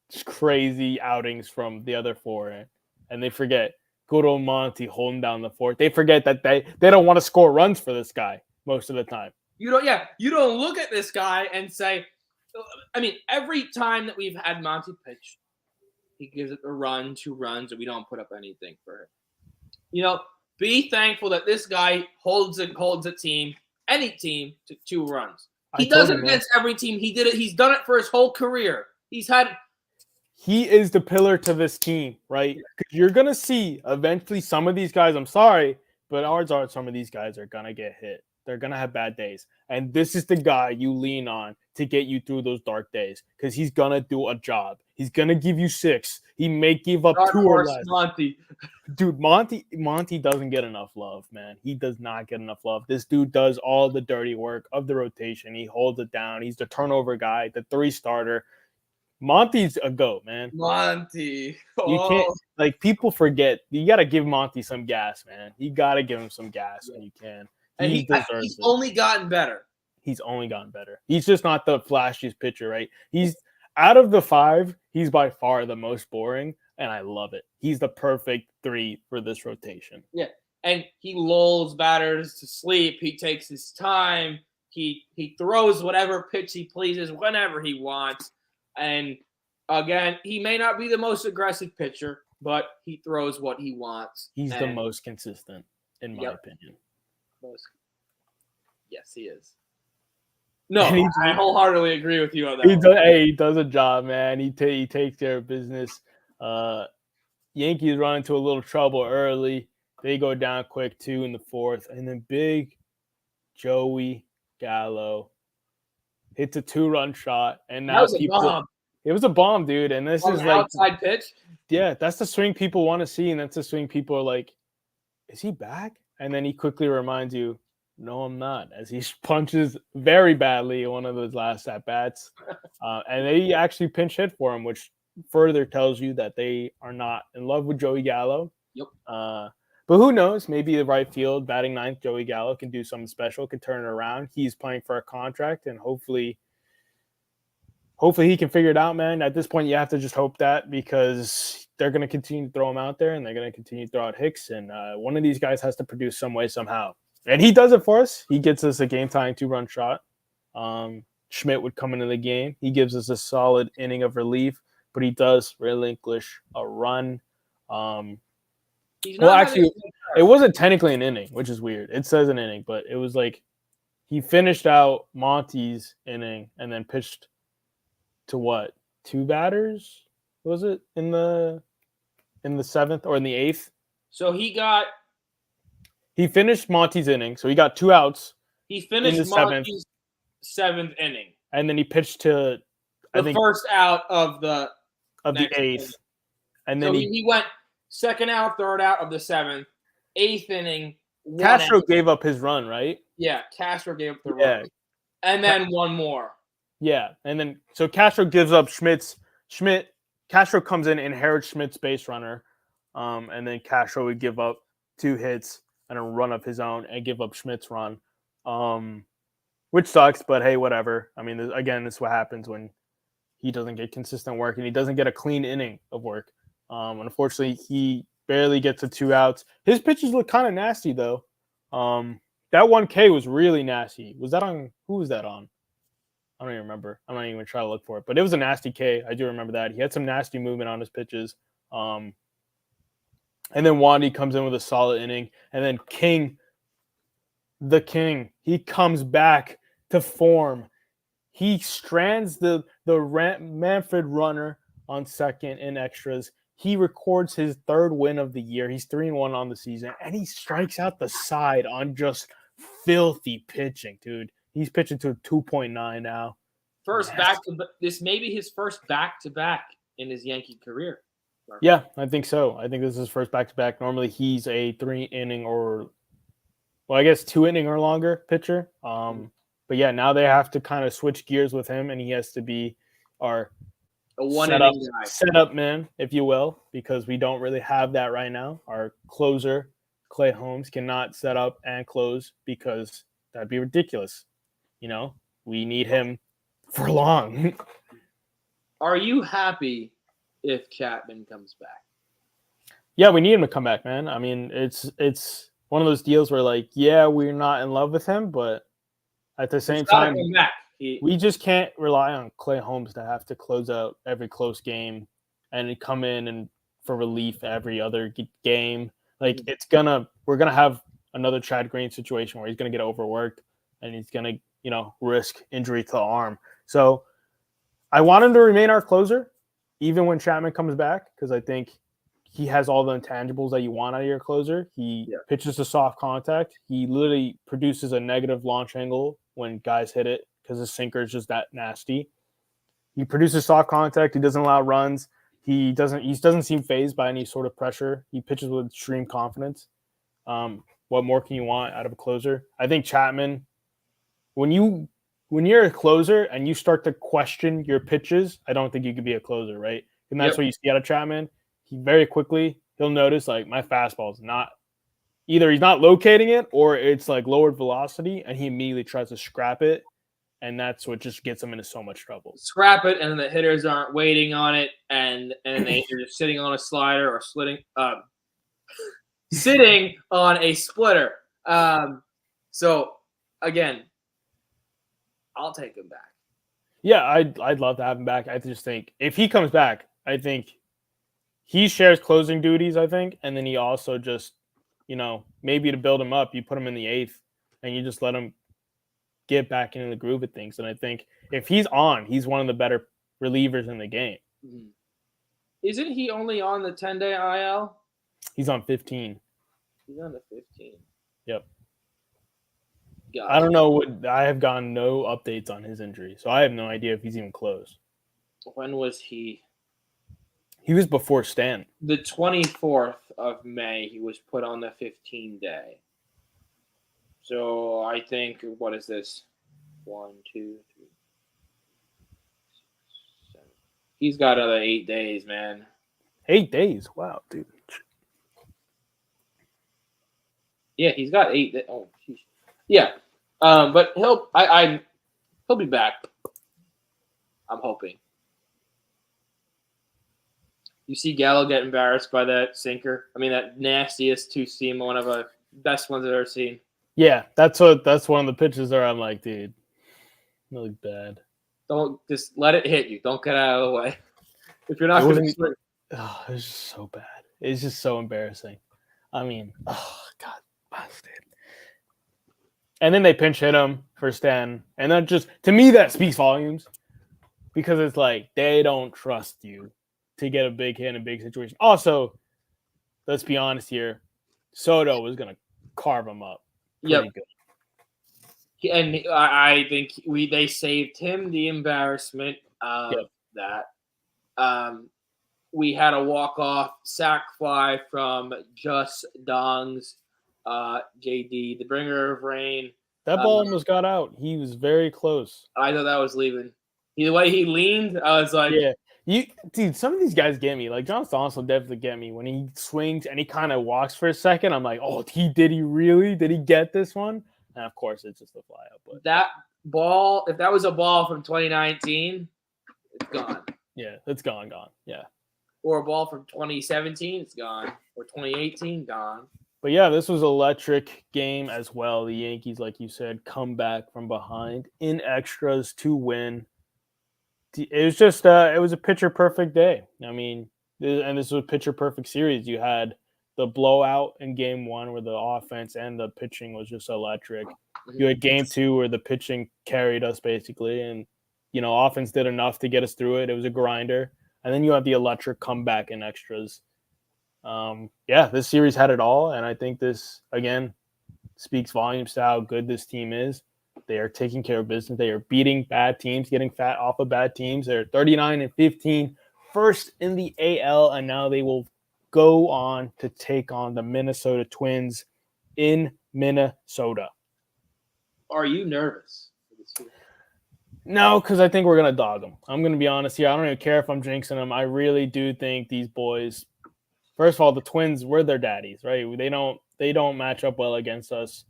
Just crazy outings from the other 4. And they forget good old Monty holding down the 4th. They forget that they don't want to score runs for this guy most of the time. You don't look at this guy and say, I mean, every time that we've had Monty pitch, he gives it a run, 2 runs, and we don't put up anything for him. You know, be thankful that this guy holds a team, any team, to 2 runs. He does it against every team. He did it. He's done it for his whole career. He is the pillar to this team, right? You're gonna see eventually some of these guys. I'm sorry, but odds are some of these guys are gonna get hit. They're gonna have bad days, and this is the guy you lean on to get you through those dark days because he's gonna do a job. He's gonna give you 6. He may give up 2 or less. Monty. Dude, Monty doesn't get enough love, man. He does not get enough love. This dude does all the dirty work of the rotation. He holds it down. He's the turnover guy, the 3 starter. Monty's a GOAT, man. Monty. You can't people forget. You got to give Monty some gas, man. You got to give him some gas when you can. And he's only gotten better. He's only gotten better. He's just not the flashiest pitcher, right? He's out of the 5, he's by far the most boring, and I love it. He's the perfect 3 for this rotation. Yeah, and he lulls batters to sleep. He takes his time. He throws whatever pitch he pleases whenever he wants. And again, he may not be the most aggressive pitcher, but he throws what he wants. He's the most consistent, in my opinion. Yes, he is. No, I wholeheartedly agree with you on that. He does a job, man. He takes care of business. Yankees run into a little trouble early. They go down quick, 2 in the 4th. And then big Joey Gallo hits a 2-run shot. And now it was a bomb, dude. And this is like outside pitch. Yeah, that's the swing people want to see. And that's the swing people are like, is he back? And then he quickly reminds you, no, I'm not, as he punches very badly in one of those last at-bats. And they actually pinch hit for him, which further tells you that they are not in love with Joey Gallo. Yep. But who knows? Maybe the right field, batting 9th, Joey Gallo can do something special, can turn it around. He's playing for a contract, and hopefully he can figure it out, man. At this point, you have to just hope that because they're going to continue to throw him out there, and they're going to continue to throw out Hicks, and one of these guys has to produce some way, somehow. And he does it for us. He gets us a game-tying 2-run shot. Schmidt would come into the game. He gives us a solid inning of relief, but he does relinquish a run. Well, actually, it wasn't technically an inning, which is weird. It says an inning, but it was like he finished out Monty's inning and then pitched to what? 2 batters? Was it in the 7th or in the 8th? So he finished Monty's inning, so he got 2 outs. He finished Monty's 7th inning, and then he pitched to the first out of the 8th, inning. And then so he went 2nd out, 3rd out of the 7th, 8th inning. Castro gave up his run, right? Yeah, Castro gave up the run, and then one more. Yeah, and then so Castro gives up Castro comes in, inherits Schmidt's base runner, and then Castro would give up 2 hits and a run of his own and give up Schmidt's run, which sucks, but hey, whatever. I mean, again, this is what happens when he doesn't get consistent work and he doesn't get a clean inning of work. Unfortunately, he barely gets to 2 outs. His pitches look kind of nasty, though. That 1K was really nasty. Was that on? Who was that on? I don't even remember. I'm not even trying to look for it, but it was a nasty K. I do remember that. He had some nasty movement on his pitches. And then Wandy comes in with a solid inning. And then the King, he comes back to form. He strands the Manfred runner on 2nd in extras. He records his 3rd win of the year. He's 3-1 on the season. And he strikes out the side on just filthy pitching, dude. He's pitching to a 2.9 now. This may be his first back-to-back in his Yankee career. Yeah, I think so. I think this is his first back-to-back. Normally, he's a 3-inning or, well, I guess 2-inning or longer pitcher. But yeah, now they have to kind of switch gears with him, and he has to be our setup man, if you will, because we don't really have that right now. Our closer, Clay Holmes, cannot set up and close because that'd be ridiculous. You know, we need him for long. Are you happy if Chapman comes back? Yeah, we need him to come back, man. I mean, it's one of those deals where, like, yeah, we're not in love with him, but at the same time, We just can't rely on Clay Holmes to have to close out every close game and come in and for relief every other game. Like we're gonna have another Chad Green situation where he's gonna get overworked and he's gonna risk injury to the arm. So I want him to remain our closer, even when Chapman comes back, because I think he has all the intangibles that you want out of your closer. He pitches to soft contact. He literally produces a negative launch angle when guys hit it because his sinker is just that nasty. He produces soft contact. He doesn't allow runs. He doesn't seem fazed by any sort of pressure. He pitches with extreme confidence. What more can you want out of a closer? I think Chapman, when you're a closer and you start to question your pitches, I don't think you could be a closer, right? And that's what you see out of Chapman. He very quickly, he'll notice like my fastball is not either he's not locating it or it's like lowered velocity and he immediately tries to scrap it. And that's what just gets him into so much trouble. Scrap it, and then the hitters aren't waiting on it, and they're just sitting on a slider or sitting on a splitter. So again, I'll take him back. Yeah, I'd love to have him back. I just think if he comes back, I think he shares closing duties. I think, and then he also just, maybe to build him up, you put him in the 8th, and you just let him get back into the groove of things. And I think if he's on, he's one of the better relievers in the game. Isn't he only on the 10-day IL? He's on 15. He's on the 15. Yep. Gotcha. I don't know I have gotten no updates on his injury, so I have no idea if he's even close. When was he? He was before Stan. The 24th of May, he was put on the 15-day. So I think, what is this? 1, 2, 3, 6, 7. He's got another 8 days, man. 8 days? Wow, dude. Yeah, he's got 8 days. Oh, geez. Yeah. But he'll be back. I'm hoping. You see Gallo get embarrassed by that sinker. I mean, that nastiest two-seam, one of the best ones I've ever seen. Yeah, that's one of the pitches where I'm like, dude, really bad. Don't just let it hit you. Don't get out of the way. If you're not going to swing. Oh, it's just so bad. It's just so embarrassing. I mean, oh, God, bastard. And then they pinch hit him for Stan. And that just, to me, that speaks volumes. Because it's like, they don't trust you to get a big hit in a big situation. Also, let's be honest here, Soto was going to carve him up. Yep. Good. And I think they saved him the embarrassment of that. We had a walk-off sac fly from Just Dong's JD, the bringer of rain. That ball almost got out. He was very close. I thought that was leaving. The way he leaned, I was like, dude, some of these guys get me. Like John Stoss will definitely get me when he swings and he kind of walks for a second. I'm like, oh, did he really? Did he get this one? And of course, it's just a fly out. But that ball, if that was a ball from 2019, it's gone. Yeah, it's gone. Yeah. Or a ball from 2017, it's gone. Or 2018, gone. But yeah, this was an electric game as well. The Yankees, like you said, come back from behind in extras to win. It was just it was a pitcher perfect day. I mean, and this was a pitcher perfect series. You had the blowout in game 1 where the offense and the pitching was just electric. You had game 2 where the pitching carried us basically, and offense did enough to get us through it. It was a grinder, and then you have the electric comeback in extras. This series had it all, and I think this again speaks volumes to how good this team is. They are taking care of business. They are beating bad teams, getting fat off of bad teams. They're 39-15, first in the AL, and now they will go on to take on the Minnesota Twins in Minnesota. Are you nervous? No, because I think we're going to dog them. I'm going to be honest here. I don't even care if I'm jinxing them. I really do think these boys, first of all, the Twins, we're their daddies, right? They don't match up well against us.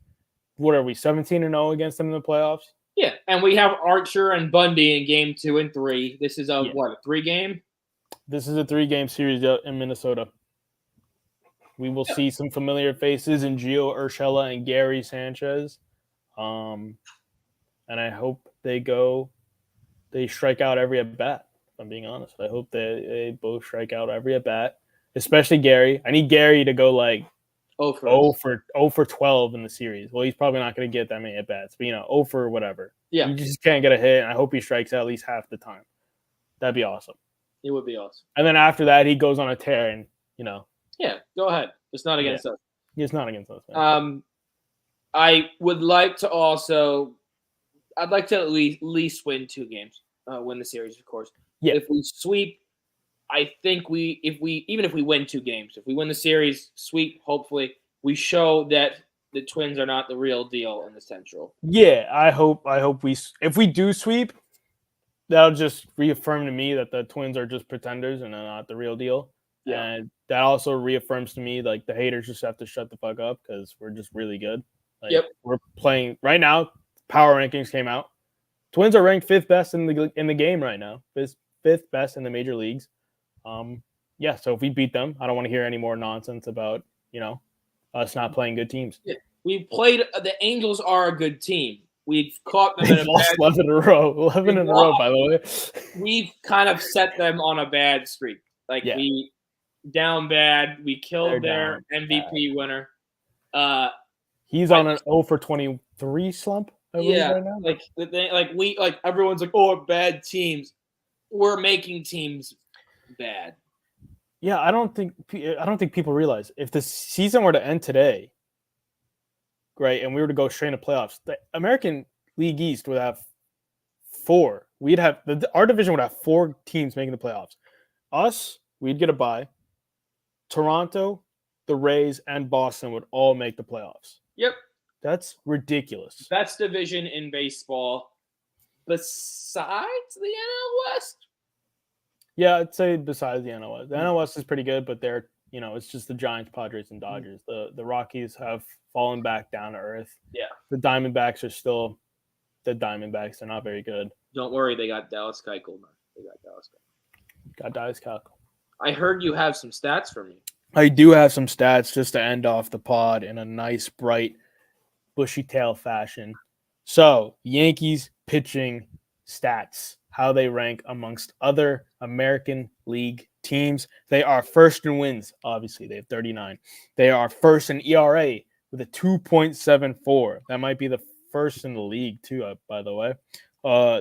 What are we, 17-0 against them in the playoffs? Yeah, and we have Archer and Bundy in game 2 and 3. This is a 3-game? This is a 3-game series in Minnesota. We will see some familiar faces in Gio Urshela and Gary Sanchez. And I hope they strike out every at bat. If I'm being honest, I hope they both strike out every at bat, especially Gary. I need Gary to go like 0 for 12 in the series. Well, he's probably not going to get that many at bats, but 0 for whatever. Yeah, you just can't get a hit. And I hope he strikes out at least half the time. That'd be awesome. it would be awesome. And then after that, he goes on a tear, and yeah, go ahead. It's not against us. It's not against us. Man. I would like to also. I'd like to at least win 2 games, win the series, of course. Yeah. If we sweep, I think if we win 2 games, if we win the series, sweep, hopefully, we show that the Twins are not the real deal in the Central. Yeah, I hope if we do sweep, that'll just reaffirm to me that the Twins are just pretenders and they're not the real deal. Yeah. And that also reaffirms to me like the haters just have to shut the fuck up because we're just really good. Like, we're playing right now. Power rankings came out. Twins are ranked 5th best in the game right now. 5th best in the major leagues. Yeah. So if we beat them, I don't want to hear any more nonsense about us not playing good teams. Yeah. We played. The Angels are a good team. We've caught them. They've lost 11 in a row. 11 in a row, by the way. We've kind of set them on a bad streak. We down bad. We killed their MVP winner. He's on an 0 for 23 slump. I believe, right now. Everyone's like, oh, bad teams. We're making teams bad. Yeah, I don't think people realize if the season were to end today, right, and we were to go straight into playoffs, the American League East would have 4. Our division would have 4 teams making the playoffs. Us, we'd get a bye. Toronto, the Rays, and Boston would all make the playoffs. Yep. That's ridiculous. Best division in baseball besides the NL West? Yeah, I'd say besides the NL West. The NL West is pretty good, but they're, it's just the Giants, Padres, and Dodgers. The Rockies have fallen back down to earth. Yeah. The Diamondbacks are still the Diamondbacks. They're not very good. Don't worry, they got Dallas Keuchel. Got Dallas Keuchel. I heard you have some stats for me. I do have some stats just to end off the pod in a nice, bright, bushy tail fashion. So, Yankees pitching stats, how they rank amongst other American League teams. They are first in wins, obviously. They have 39. They are first in ERA with a 2.74. That might be the first in the league, too, by the way.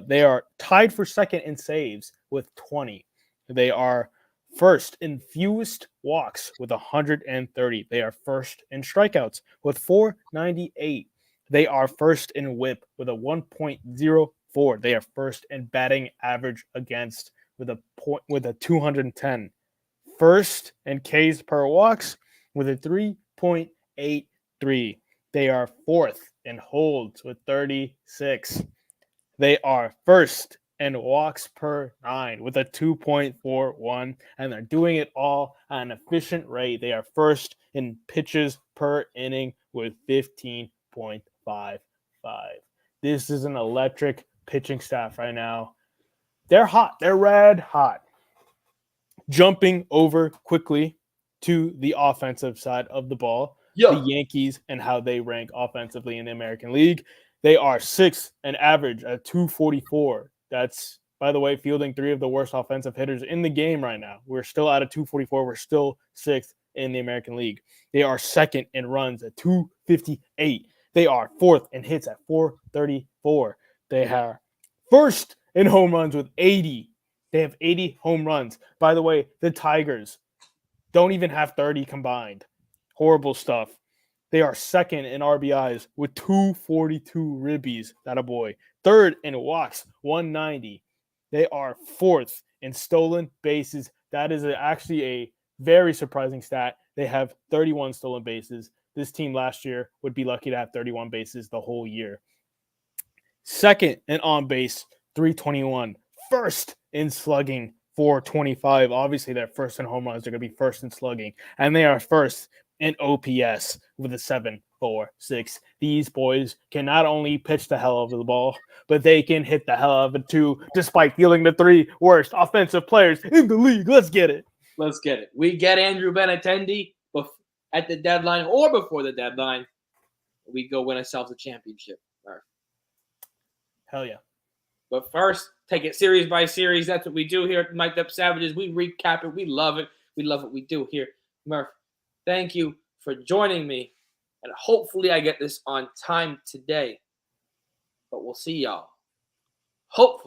They are tied for second in saves with 20. They are first in fewest walks with 130. They are first in strikeouts with 498. They are first in whip with a 1.04. They are first in batting average against with a 210. First in Ks per walks with a 3.83. They are fourth in holds with 36. They are first in walks per 9 with a 2.41, and they're doing it all at an efficient rate. They are first in pitches per inning with 15.55. This is an electric pitching staff right now. They're hot. They're red hot. Jumping over quickly to the offensive side of the ball, the Yankees and how they rank offensively in the American League. They are 6th in average at 244. That's, by the way, fielding 3 of the worst offensive hitters in the game right now. We're still at a 244. We're still 6th in the American League. They are 2nd in runs at 258. They are 4th in hits at 434. They are 1st in home runs with 80. They have 80 home runs. By the way, the Tigers don't even have 30 combined. Horrible stuff. They are 2nd in RBIs with 242 ribbies. That a boy. 3rd in walks, 190. They are 4th in stolen bases. That is actually a very surprising stat. They have 31 stolen bases. This team last year would be lucky to have 31 bases the whole year. 2nd in on base, 321. 1st in slugging, 425. Obviously, they're 1st in home runs. They're going to be 1st in slugging. And they are 1st in OPS with a 7.46. These boys can not only pitch the hell out of the ball, but they can hit the hell out of it too, despite fielding the 3 worst offensive players in the league. Let's get it. Let's get it. We get Andrew Benintendi at the deadline or before the deadline. We go win ourselves a championship. Hell yeah. But first, take it series by series. That's what we do here at Mic'd Up Savages. We recap it. We love it. We love what we do here. Murph, thank you for joining me. And hopefully I get this on time today. But we'll see y'all. Hopefully.